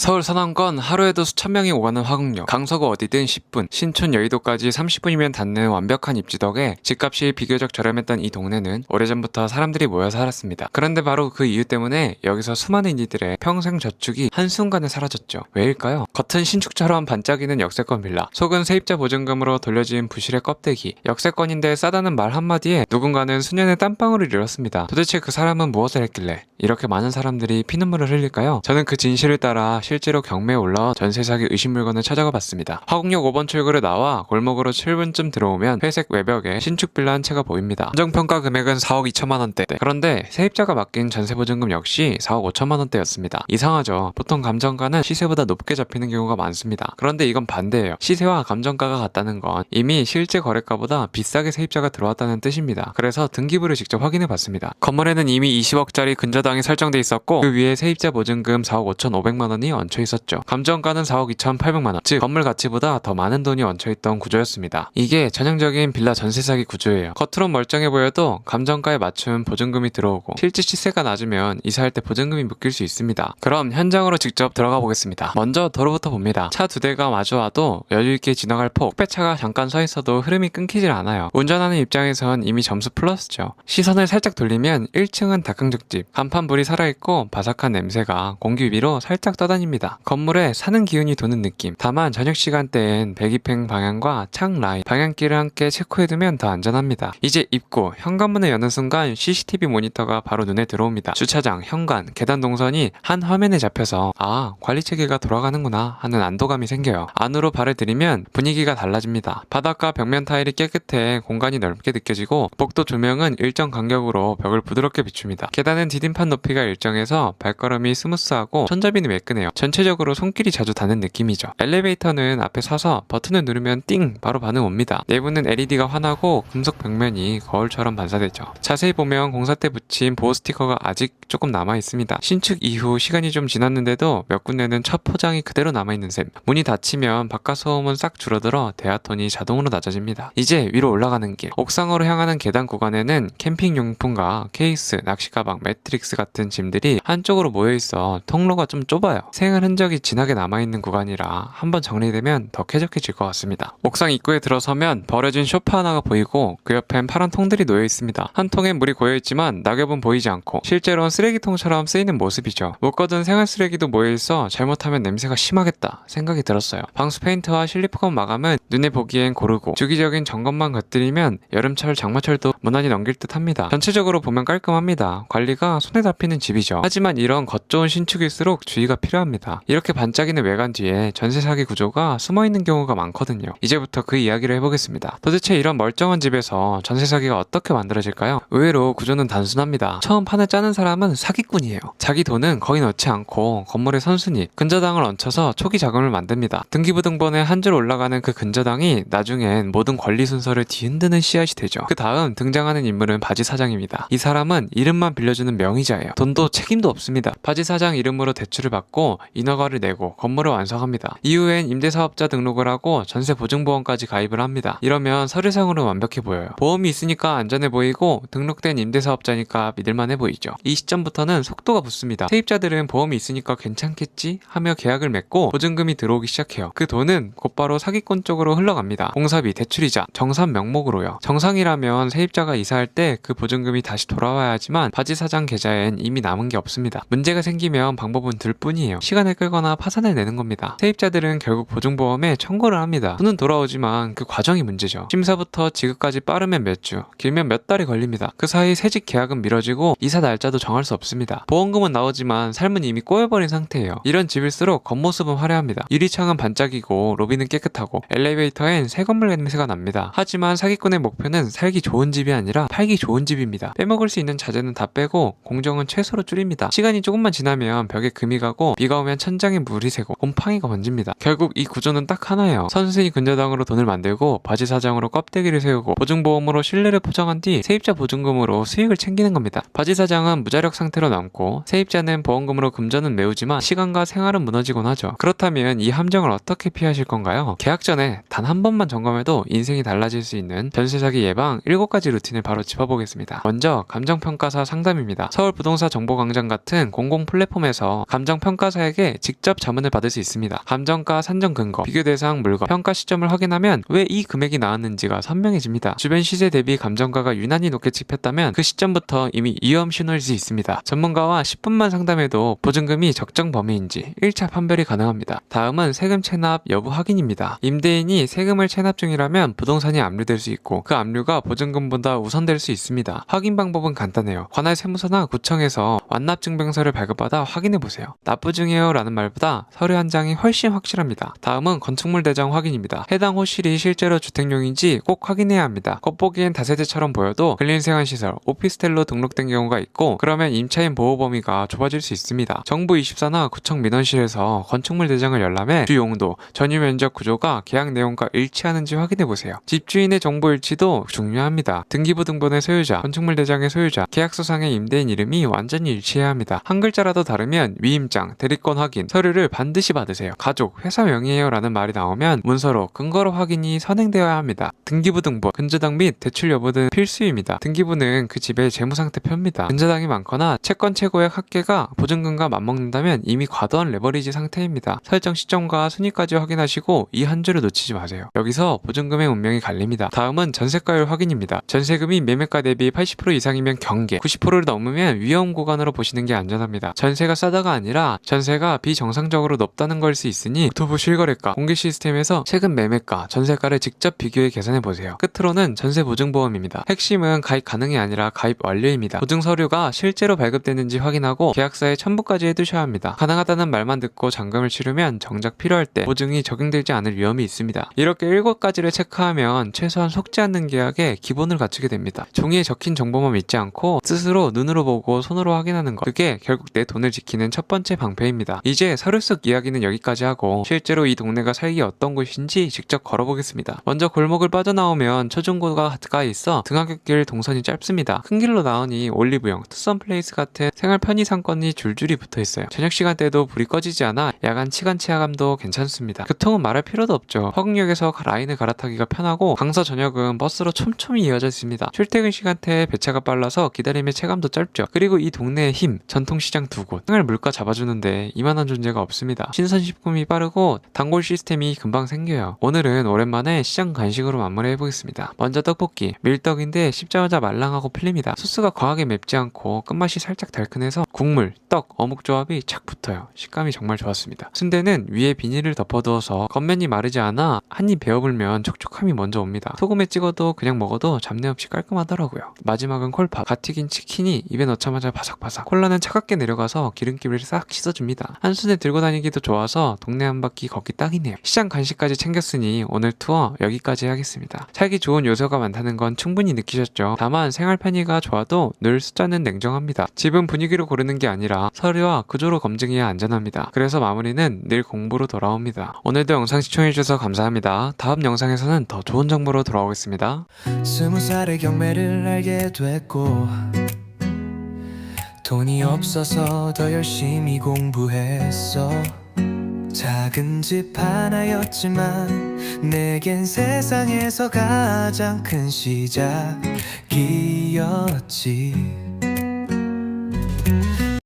서울 서남권 하루에도 수천 명이 오가는 화곡역, 강서구 어디든 10분, 신촌 여의도까지 30분이면 닿는 완벽한 입지 덕에 집값이 비교적 저렴했던 이 동네는 오래전부터 사람들이 모여 살았습니다. 그런데 바로 그 이유 때문에 여기서 수많은 이들의 평생 저축이 한순간에 사라졌죠. 왜일까요? 겉은 신축처럼 반짝이는 역세권 빌라, 속은 세입자 보증금으로 돌려진 부실의 껍데기, 역세권인데 싸다는 말 한마디에 누군가는 수년의 땀방울을 잃었습니다. 도대체 그 사람은 무엇을 했길래 이렇게 많은 사람들이 피눈물을 흘릴까요? 저는 그 진실을 따라 실제로 경매에 올라와 전세 사기 의심 물건을 찾아가 봤습니다. 화곡역 5번 출구를 나와 골목으로 7분쯤 들어오면 회색 외벽에 신축 빌라 한 채가 보입니다. 감정평가 금액은 4억 2천만 원대. 그런데 세입자가 맡긴 전세 보증금 역시 4억 5천만 원대였습니다. 이상하죠. 보통 감정가는 시세보다 높게 잡히는 경우가 많습니다. 그런데 이건 반대예요. 시세와 감정가가 같다는 건 이미 실제 거래가보다 비싸게 세입자가 들어왔다는 뜻입니다. 그래서 등기부를 직접 확인해 봤습니다. 건물에는 이미 20억짜리 근저당이 설정돼 있었고 그 위에 세입자 보증금 4억 5,500만 원이 얹혀 있었죠. 감정가는 4억 2,800만 원, 즉 건물 가치보다 더 많은 돈이 얹혀있던 구조였습니다. 이게 전형적인 빌라 전세 사기 구조예요. 겉으론 멀쩡해 보여도 감정가에 맞춘 보증금이 들어오고 실제 시세가 낮으면 이사할 때 보증금이 묶일 수 있습니다. 그럼 현장으로 직접 들어가 보겠습니다. 먼저 도로부터 봅니다. 차 두 대가 마주와도 여유있게 지나갈 폭, 택배차가 잠깐 서 있어도 흐름이 끊기질 않아요. 운전하는 입장에선 이미 점수 플러스죠. 시선을 살짝 돌리면 1층은 닭강정집, 간판 불이 살아있고 바삭한 냄새가 공기 위로 살짝 떠다닙니다. 건물에 사는 기운이 도는 느낌. 다만 저녁 시간대엔 배기팽 방향과 창 라인, 방향키를 함께 체크해두면 더 안전합니다. 이제 입구, 현관문을 여는 순간 CCTV 모니터가 바로 눈에 들어옵니다. 주차장, 현관, 계단 동선이 한 화면에 잡혀서 아, 관리체계가 돌아가는구나 하는 안도감이 생겨요. 안으로 발을 들이면 분위기가 달라집니다. 바닥과 벽면 타일이 깨끗해 공간이 넓게 느껴지고 복도 조명은 일정 간격으로 벽을 부드럽게 비춥니다. 계단은 디딤판 높이가 일정해서 발걸음이 스무스하고 손잡이는 매끈해요. 전체적으로 손길이 자주 닿는 느낌이죠. 엘리베이터는 앞에 서서 버튼을 누르면 띵! 바로 반응 옵니다. 내부는 LED가 환하고 금속 벽면이 거울처럼 반사되죠. 자세히 보면 공사 때 붙인 보호 스티커가 아직 조금 남아있습니다. 신축 이후 시간이 좀 지났는데도 몇 군데는 첫 포장이 그대로 남아있는 셈. 문이 닫히면 바깥 소음은 싹 줄어들어 대화톤이 자동으로 낮아집니다. 이제 위로 올라가는 길. 옥상으로 향하는 계단 구간에는 캠핑용품과 케이스, 낚시가방, 매트릭스 같은 짐들이 한쪽으로 모여있어 통로가 좀 좁아요. 생활 흔적이 진하게 남아있는 구간이라 한번 정리되면 더 쾌적해질 것 같습니다. 옥상 입구에 들어서면 버려진 소파 하나가 보이고 그 옆엔 파란 통들이 놓여있습니다. 한 통엔 물이 고여있지만 낙엽은 보이지 않고 실제로는 쓰레기통처럼 쓰이는 모습이죠. 묶어둔 생활 쓰레기도 모여있어 잘못하면 냄새가 심하겠다 생각이 들었어요. 방수 페인트와 실리콘 마감은 눈에 보기엔 고르고 주기적인 점검만 곁들이면 여름철 장마철도 무난히 넘길 듯 합니다. 전체적으로 보면 깔끔합니다. 관리가 손에 잡히는 집이죠. 하지만 이런 겉좋은 신축일수록 주의가 필요합니다. 이렇게 반짝이는 외관 뒤에 전세 사기 구조가 숨어있는 경우가 많거든요. 이제부터 그 이야기를 해보겠습니다. 도대체 이런 멀쩡한 집에서 전세 사기가 어떻게 만들어질까요? 의외로 구조는 단순합니다. 처음 판을 짜는 사람은 사기꾼이에요. 자기 돈은 거의 넣지 않고 건물의 선순위, 근저당을 얹혀서 초기 자금을 만듭니다. 등기부등본에 한 줄 올라가는 그 근저당이 나중엔 모든 권리 순서를 뒤흔드는 씨앗이 되죠. 그 다음 등장하는 인물은 바지 사장입니다. 이 사람은 이름만 빌려주는 명의자예요. 돈도 책임도 없습니다. 바지 사장 이름으로 대출을 받고 인허가를 내고 건물을 완성합니다. 이후엔 임대사업자 등록을 하고 전세 보증보험까지 가입을 합니다. 이러면 서류상으로 완벽해 보여요. 보험이 있으니까 안전해 보이고 등록된 임대사업자니까 믿을만해 보이죠. 이 시점부터는 속도가 붙습니다. 세입자들은 보험이 있으니까 괜찮겠지 하며 계약을 맺고 보증금이 들어오기 시작해요. 그 돈은 곧바로 사기꾼 쪽으로 흘러갑니다. 공사비, 대출이자, 정산 명목으로요. 정상이라면 세입자가 이사할 때 그 보증금이 다시 돌아와야 하지만 바지 사장 계좌엔 이미 남은 게 없습니다. 문제가 생기면 방법은 둘 뿐이에요. 시간을 끌거나 파산을 내는 겁니다. 세입자들은 결국 보증보험에 청구를 합니다. 돈은 돌아오지만 그 과정이 문제죠. 심사부터 지급까지 빠르면 몇 주, 길면 몇 달이 걸립니다. 그 사이 새집 계약은 미뤄지고 이사 날짜도 정할 수 없습니다. 보험금은 나오지만 삶은 이미 꼬여버린 상태예요. 이런 집일수록 겉모습은 화려합니다. 유리창은 반짝이고 로비는 깨끗하고 엘리베이터엔 새 건물 냄새가 납니다. 하지만 사기꾼의 목표는 살기 좋은 집이 아니라 팔기 좋은 집입니다. 빼먹을 수 있는 자재는 다 빼고 공정은 최소로 줄입니다. 시간이 조금만 지나면 벽에 금이 가고 비가 오면 천장에 물이 새고 곰팡이가 번집니다. 결국 이 구조는 딱 하나예요. 선순위 근저당으로 돈을 만들고 바지 사장으로 껍데기를 세우고 보증보험으로 신뢰를 포장한 뒤 세입자 보증금으로 수익을 챙기는 겁니다. 바지 사장은 무자력 상태로 남고 세입자는 보험금으로 금전은 메우지만 시간과 생활은 무너지곤 하죠. 그렇다면 이 함정을 어떻게 피하실 건가요? 계약 전에 단 한 번만 점검해도 인생이 달라질 수 있는 전세 사기 예방 7가지 루틴을 바로 짚어보겠습니다. 먼저 감정평가사 상담입니다. 서울 부동산 정보광장 같은 공공 플랫폼에서 감정평가사에게 사람에게 직접 자문을 받을 수 있습니다. 감정가, 산정 근거, 비교 대상 물건, 평가 시점을 확인하면 왜 이 금액이 나왔는지가 선명해집니다. 주변 시세 대비 감정가가 유난히 높게 찍혔다면 그 시점부터 이미 위험 신호일 수 있습니다. 전문가와 10분만 상담해도 보증금이 적정 범위인지 1차 판별이 가능합니다. 다음은 세금 체납 여부 확인입니다. 임대인이 세금을 체납 중이라면 부동산이 압류될 수 있고 그 압류가 보증금보다 우선될 수 있습니다. 확인 방법은 간단해요. 관할 세무서나 구청에서 완납증명서를 발급받아 확인해보세요. 납부 중이에요 라는 말보다 서류 한 장이 훨씬 확실합니다. 다음은 건축물 대장 확인입니다. 해당 호실이 실제로 주택용인지 꼭 확인해야 합니다. 겉보기엔 다세대처럼 보여도 근린생활시설, 오피스텔로 등록된 경우가 있고 그러면 임차인 보호 범위가 좁아질 수 있습니다. 정부 24나 구청 민원실에서 건축물 대장을 열람해 주 용도, 전유 면적 구조가 계약 내용과 일치하는지 확인해보세요. 집주인의 정보 일치도 중요합니다. 등기부 등본의 소유자, 건축물 대장의 소유자, 계약서상의 임대인 이름이 완전히 일치해야 합니다. 한 글자라도 다르면 위임장, 대리권 확인, 서류를 반드시 받으세요. 가족, 회사 명의예요 라는 말이 나오면 문서로, 근거로 확인이 선행되어야 합니다. 등기부 등본, 근저당 및 대출 여부 등 필수입니다. 등기부는 그 집의 재무상태표입니다. 근저당이 많거나 채권 최고액 합계가 보증금과 맞먹는다면 이미 과도한 레버리지 상태입니다. 설정 시점과 순위까지 확인하시고 이 한 줄을 놓치지 마세요. 여기서 보증금의 운명이 갈립니다. 다음은 전세가율 확인입니다. 전세금이 매매가 대비 80% 이상이면 경계, 90%를 넘으면 위험 구간으로 보시는 게 안전합니다. 전세가 싸다가 아니라 전세가 비정상적으로 높다는 걸 수 있으니 국토부 실거래가, 공개 시스템에서 최근 매매가, 전세가를 직접 비교해 계산해보세요. 끝으로는 전세보증보험입니다. 핵심은 가입 가능이 아니라 가입 완료입니다. 보증 서류가 실제로 발급됐는지 확인하고 계약서에 첨부까지 해두셔야 합니다. 가능하다는 말만 듣고 잔금을 치르면 정작 필요할 때 보증이 적용되지 않을 위험이 있습니다. 이렇게 7가지를 체크하면 최소한 속지 않는 계약에 기본을 갖추게 됩니다. 종이에 적힌 정보만 믿지 않고 스스로 눈으로 보고 손으로 확인하는 것, 그게 결국 내 돈을 지키는 첫 번째 방패입니다. 이제 서류 속 이야기는 여기까지 하고 실제로 이 동네가 살기 어떤 곳인지 직접 걸어보겠습니다. 먼저 골목을 빠져나오면 초중고가 있어 등하굣길 동선이 짧습니다. 큰 길로 나오니 올리브영, 투썸플레이스 같은 생활 편의 상권이 줄줄이 붙어있어요. 저녁 시간대에도 불이 꺼지지 않아 야간 치간 체감도 괜찮습니다. 교통은 말할 필요도 없죠. 화곡역에서 라인을 갈아타기가 편하고 강서 전역은 버스로 촘촘히 이어져 있습니다. 출퇴근 시간대에 배차가 빨라서 기다림의 체감도 짧죠. 그리고 이 동네의 힘, 전통시장 2곳, 생활 물가 잡아주는데 이만한 존재가 없습니다. 신선식품이 빠르고 단골 시스템이 금방 생겨요. 오늘은 오랜만에 시장 간식으로 마무리해보겠습니다. 먼저 떡볶이, 밀떡인데 씹자마자 말랑하고 풀립니다. 소스가 과하게 맵지 않고 끝맛이 살짝 달큰해서 국물, 떡, 어묵 조합이 착 붙어요. 식감이 정말 좋았습니다. 순대는 위에 비닐을 덮어두어서 겉면이 마르지 않아 한입 베어불면 촉촉함이 먼저 옵니다. 소금에 찍어도 그냥 먹어도 잡내 없이 깔끔하더라고요. 마지막은 콜팝, 갓 튀긴 치킨이 입에 넣자마자 바삭바삭. 콜라는 차갑게 내려가서 기름기를 싹 씻어줍니다. 한 손에 들고 다니기도 좋아서 동네 한 바퀴 걷기 딱이네요. 시장 간식까지 챙겼으니 오늘 투어 여기까지 하겠습니다. 살기 좋은 요소가 많다는 건 충분히 느끼셨죠? 다만 생활 편의가 좋아도 늘 숫자는 냉정합니다. 집은 분위기로 고르는 게 아니라 서류와 구조로 검증해야 안전합니다. 그래서 마무리는 늘 공부로 돌아옵니다. 오늘도 영상 시청해주셔서 감사합니다. 다음 영상에서는 더 좋은 정보로 돌아오겠습니다. 20살의 경매를 알게 됐고 돈이 없어서 더 열심히 공부했어. 작은 집 하나였지만 내겐 세상에서 가장 큰 시작이었지.